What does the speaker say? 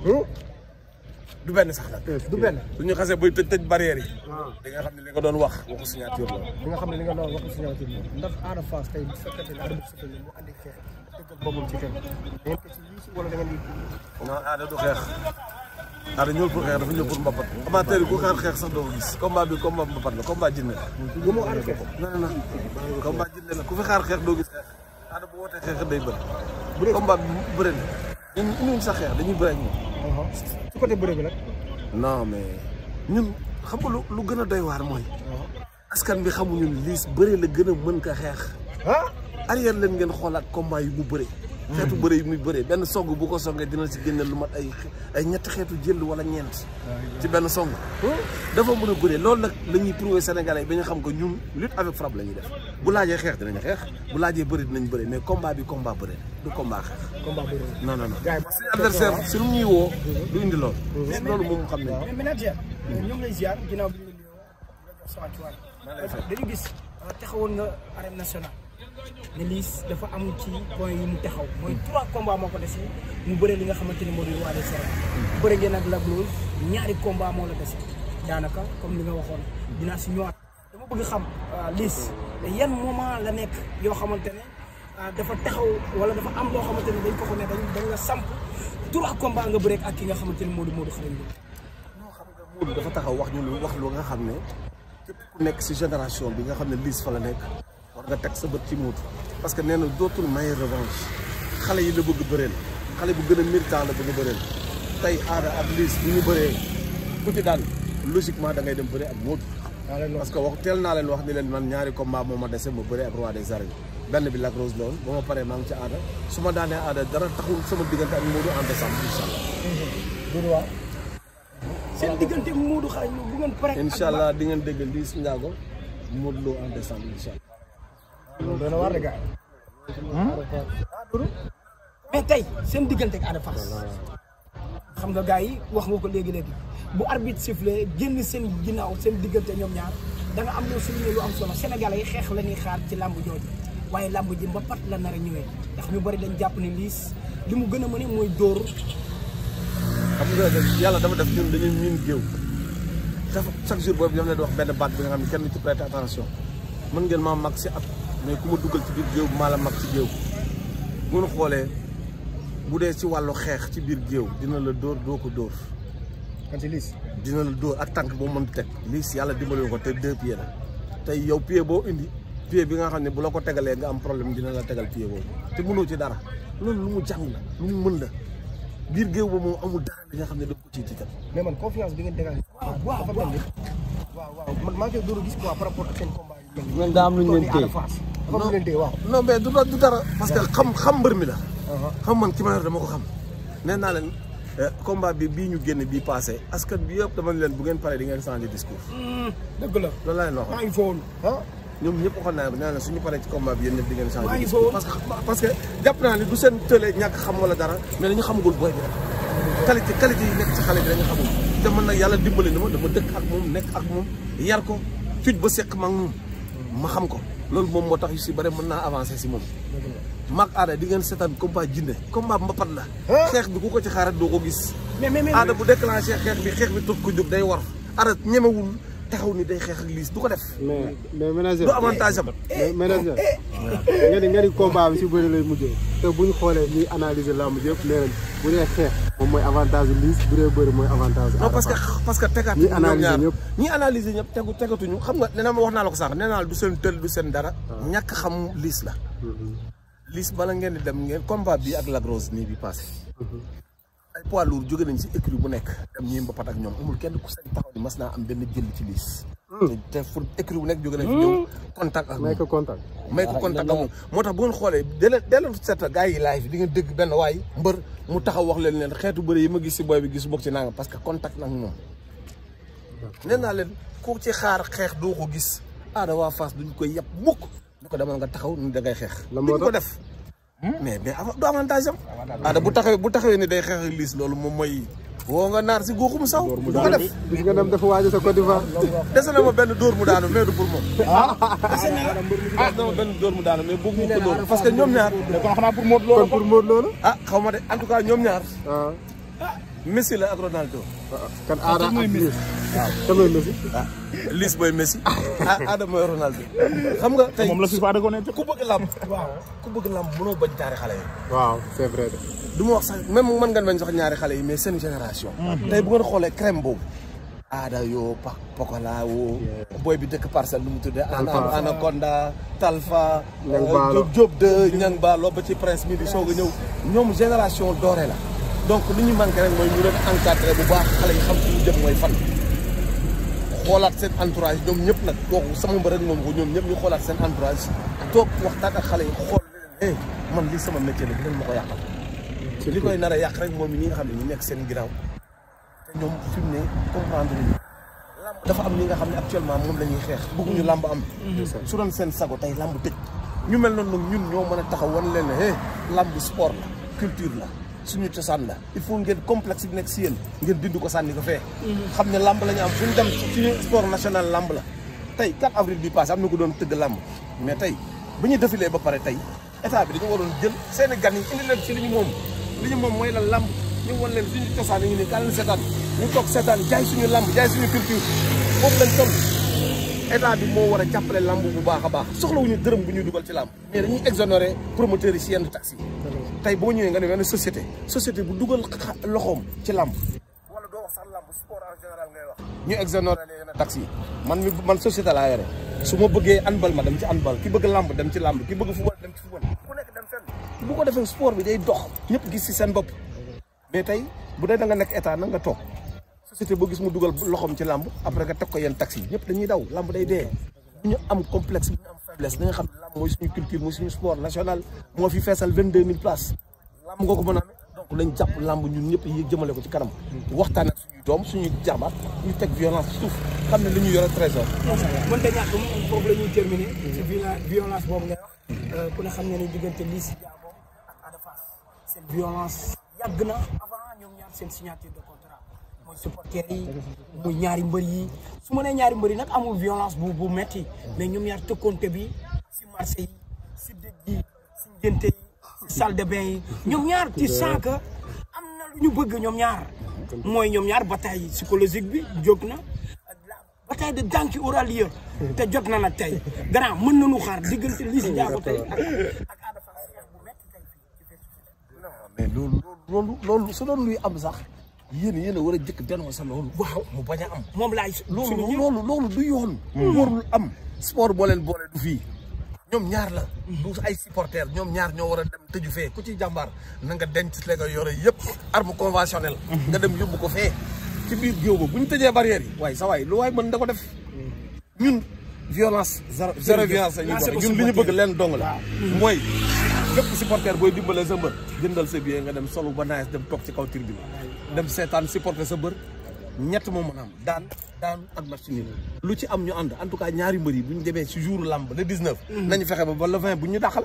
du benn sax nag. du benn. su ñu xasee bay tëj barrière yi. di nga xam ne li nga doon wax waxu signature la. di nga xam ne li nga doon waxu signature la ndax Ada Fass tey bu fekkee ne Ada bu fekkee mu andi xeex dëggal boppam ci xeex da ngeen ko ci lii wala da ngeen di. non Ada du xeex. Ada ñëwul pour xeex dafa ñëw pour mbapat. amateur yi ku xaar xeex sax doo ko gis combat bi combat mbapat la combat jinne la. gëmoo Ada xeex. non non combat jinne la ku fi xaar xeex doo gis xeex. Ada bu wootee xeex day bëri. bu dee combat bi bëri na. ñun indiwuñ sax xeex dañuy bëri ak ñoom. su côté bëre bi nag. non mais ñun xam nga lu gën a doy waar mooy. askan bi xamuñu Liss bëre la gën a mën ka xeex. arrière leen ngeen xoolaat combat yu mu bëre. xeetu bëre yu muy bëre benn song bu ko songee dina si génne lu mat ay ñetti xeetu jël wala ñeent. ci benn song. dafa mën a bëre loolu nag la ñuy prouver Sénégalais ba ñu xam ko ñun lutte avec frappe la ñuy def bu laajee xeex dinañ xeex bu laajee bëre dinañ bëre mais combat bi combat bëre du combat xeex. combat bëre non non non. suñu adversaire si lu ñuy woo du indi loolu. loolu moom xam nañ. mais manager ñoo ngi lay ziar ginnaaw bi ñu la nuyoo nga jox sa wàccuwaay. dañu gis taxawoon nga arène nationale. ne Liss dafa am ci point yi mu taxaw mooy 3 combats moo ko dese mu bëre li nga xamante ni moo di roi des arènes bëre ngeen ak Lac Rose ñaari combat moo la dese daanaka comme li nga waxoon dinaa si ñëwaat dama bëgg xam Liss yan moment la nekk yoo xamante ne dafa taxaw wala dafa am loo xamante ne dañ ko ne dañ la samp 3 combats nga bëre ak ki nga xamante ni moo di Modou Xarañ Lo. non xam nga Modou dafa taxaw wax ñu lu nga xam ne képp ku nekk si génération bi nga xam ne Liss fa la nekk war nga teg sa bët ci Modou parce que nee na dootul maye revanche xale yi la bëgg bëreel xale bu gën a méritant la bëgg bëreel tey Ada ak Liss bu ñu bëree ku ci daan logiquement da ngay dem bëre ak Modou parce que wax teel naa leen wax ni leen man ñaari combat moo ma dese ma bëre ak roi des arènes benn bi Lac Rose la woon ba ma paree maa ngi ci Ada su ma daanee Ada dara taxul sama diggante ak Modou en décembre incha allah. seen diggante Modou Xarañ Lo bu ngeen pare. incha allah di ngeen dégg Liss Ndiago Modou Lo en décembre incha allah. loolu dana war de gars mais tey seen diggante ak Ada Fass xam nga gars yi wax nga ko léegi-léegi bu arbitre sifflé génn seen ginnaaw seen diggante ñoom ñaar da nga am loo souligné lu am solo Sénégalais yi xeex la ñuy xaar ci làmb jooju waaye làmb ji mbapat la nar a ñëwee ndax ñu bëri dañ jàpp ne Liss li mu gën a mën mooy dóor. xam nga yàlla dafa def ñun dañuy miin géew dafa chaque jour boobu dama leen di wax benn baat bi nga xam ne kenn du ci prêter attention mën ngeen maa mag si at mais ku ma duggal ci biir géew maa la mag ci géew bu ñu xoolee bu dee ci wàllu xeex ci biir géew dina la dóor doo ko dóor. kan ci Liss dina la dóor ak tànk boo mën teg Liss yàlla dimbali ko te 2 pieds la tey yow pied boo indi pied bi nga xam ne bu la ko tegalee nga am problème dina la tegal pied boobu te mënoo ci dara loolu lu mu jàng la lu mu mën la biir géew boobu moom amul dara li nga xam ne da ko ciy tiital. mais man confiance bi ngeen dégagé. waaw man maa ngi koy door a gis quoi par rapport ak seen combat yi. ñoom daa am lu ñu leen téye non mais du dara parce que xam mbër mi la. xam man ki ma yor dama ko xam. nee naa leen combat bi bii ñu génn bii passé askan bi yëpp dama leen bu ngeen paree di ngeen changer discours. dëgg la loolu laa leen waxoon. maa ngi foon ñoom ñëpp waxoon naa ne nee na suñu paree ci combat bi yéen ñëpp di ngeen changer discours parce que jàpp naa ne du seen tële ñàkk xam wala dara mais dañu xamagul booy bi rek qualité yi nekk ci xale bi dañu xamul te man nag yàlla dimbali na ma dama dëkk ak moom nekk ak moom yar ko cuuj ba sekk ma ak moom ma xam ko loolu moom moo tax yu si bëri mën naa avancer si moom mag Ada di ngeen seetaan combat jinne combat mbapat la xeex bi ku ko ci xaarat doo ko gis Ada bu déclenché xeex bi tot ko jóg day war Ada ñemewul taxaw ni day xeex ak Liss du ko def mais manager du avantage am manager nga ni combat bi si bëri lay mujjee te buñ xoolee ñuy analyser lamb yëpp nee nañ bu dee xeex moom mooy avantage Liss bu dee bëri mooy avantage non parce que tegaatuñu ñi analyser ñëpp tegatuñu xam nga nee na ma wax naa la ko sànq nee naa la du seen tël du seen dara ñàkk xam Liss la Liss bala ngeen di dem ngeen combat bi ak Lac Rose nii bi passé ay poids lourd jóge nañ si écurie bu nekk dem ñuy mbapat ak ñoom amul kenn ku sañ taxaw ni mas naa am benn jël ci Liss te fu écurie bu nekk jóge nañ fi ñëw contact ak may ko contact ak moom moo tax bu ngeen xoolee deleen seeta gars yi live di ngeen dégg benn waay mbër mu taxaw wax leen xeetu bëri yi ma gis si booy bi gis bokk ci nanga parce que contact nag moom nee naa leen ku ci xaar xeex doo ko gis Ada waa Fass duñ koy yàpp mukk du ko demal nga taxaw ni da ngay xeex duñ ko def mais du avantage am Ada bu taxawee ni day xeex ak Liss loolu moom mooy woo nga naar si góoxum saw du ko def gis nga dem dafa waaj sa Côte d'Ivoire dese na ma benn dóor mu daanu mais du pour moom dese na ma benn dóor mu daanu mais bëgg mu ko dóor parce que ñoom ñaar kon xanaa pour Modou Lo la ah xaw ma de en tout cas ñoom ñaar Messi la ak Ronaldo. kan Ada ak Liss. waaw kan mooy Messi. Liss mooy Messi. Ada mooy Ronaldo. xam nga tey moom la FIFA da ko ne ku bëgg làmb. waaw ku bëgg làmb mënoo bañ ñaari xale yi. waaw c'est vrai de. du ma wax sax même mën ngeen bañ sax ñaari xale yi mais seen génération. tey bu ngeen xoolee crème boobu. Ada yoo Pokola woo. boy bi dëkk Parcelles lu mu tuddee. Anaconda Talfa. Diop de Niang Ballo ba ci prince mi di soog a ñëw. ñoom génération dorée la. donc li ñu manqué rek mooy ñu leen encadré bu baax xale yi xam fi ñu jëm mooy fan. xoolaat seen entourage ñoom ñëpp nag kooku sama mbër rek moom ko ñoom ñëpp ñu xoolaat seen entourage toog waxtaan ak xale yi xool leen man lii sama métier la bu leen ma ko yàqal. li koy nar a yàq rek moom ñi nga xam ne ñu nekk seen ginnaaw te ñoom fi mu ne comprendre ñu. lamb dafa am ñi nga xam ne actuellement moom la ñuy xeex bëgguñu lamb am. su doon seen sago tey lamb tëj. ñu mel noonu nag ñun ñoo mën a taxaw wan leen ne lamb sport la culture la. suñu cosaan la il faut ngeen complexe bi nekk si yéen ngeen dindu ko sànni ko fee. xam ne lamb la ñu am fu ñu dem suñu sport national lamb la. tey 4 avril bi passé am na ko doon tëgg lamb mais tey bu ñu défilé ba pare tey état bi dañu waroon jël seen i gan yi indi leen ci li ñu moom. li ñu moom mooy la lamb ñu wan leen suñu cosaan yi ñu ne kaa leen seetaan ñu toog seetaan jaay suñu lamb jaay suñu culture foofu lañ toll. état bi moo war a jàppale lamb bu baax a baax soxlawuñu dërëm bu ñuy dugal ci lamb mais dañuy exonéré promoteurs yi si yenn taxes yi. tey boo ñëwee nga ne benn société bu dugal loxoom ci lamb wala doo wax sax lamb sport en général ngay wax. ñu exonéré yenn taxes yi man société laa yore su ma bëggee handball ma dem ci handball ki bëgg lamb dem ci lamb ki bëgg football dem ci football ku nekk dem fenn. bu ko defee sport bi day dox ñëpp gis ci seen bopp mais tey bu dee da nga nekk état na nga toog société boo gis mu dugal loxoom ci lamb après nga teg ko yenn taxes yi ñëpp dañuy daw lamb day dee. bu ñu am complexe bu ñu am faiblesse da nga xam ne lamb mooy suñu culture mooy suñu sport national moo fi feesal 22000 places lamb nga ko mën a amee donc lañ jàpp lamb ñun ñëpp yi jëmale ko ci kanam waxtaan ak suñuy doom suñuy jarbaat ñu teg violence suuf xam ne li ñu yore trésor. mën ta ñàkk foofu la ñuy terminer ci violence boobu ngay wax ku ne xam ne ni diggante Liss Ndiago ak Ada Fass seen violence yàgg na avant ñoom ñaar seen signature de contrat mooy supporters yi muy ñaari mbër yi su ma nee ñaari mbër yi nag amul violence bu metti mais ñoom ñaar tëkkoonte bi si marché yi si dëj yi si ngénte yi si salle de bain yi ñoom ñaar ci sànq am na lu ñu bëgg ñoom ñaar mooy ñoom ñaar bataille psychologique bi jóg na bataille de dànk aura lieu te jot na nag tey gannaaw mën nañu xaar diggante Liss Ndiago tey ak Ada Fass bu metti tey mais loolu su doon luy am sax yéen a war a jëkk denoo sa loolu. waaw mu bañ a am. moom laay loolu du yoon. warul am sport boo leen boole du fii. ñoom ñaar la. du ay supporters ñoom ñaar ñoo war a dem tëju fee ku ci jàmbaar na nga denc la nga yore yëpp arme conventionnelle. nga dem yóbbu ko fee. ci biir géew ba bu ñu tëjee barrière yi. waaye sa waay lu waay mën da ko def. ñun violence. zéro violence la ñuy boole ñun li ñu bëgg leen dong la. mooy bépp supporter booy dimbale sa mbër jëndal sa billet nga dem solu ba naaj dem toog ci kaw tribune dem seetaan supporter sa mbër ñett moo mën a am daan ak match nul lu ci am ñu ànd en tout cas ñaari mbër yi bu ñu demee si jour lamb le 19. nañu fexe ba le 20 bu ñu dàqal.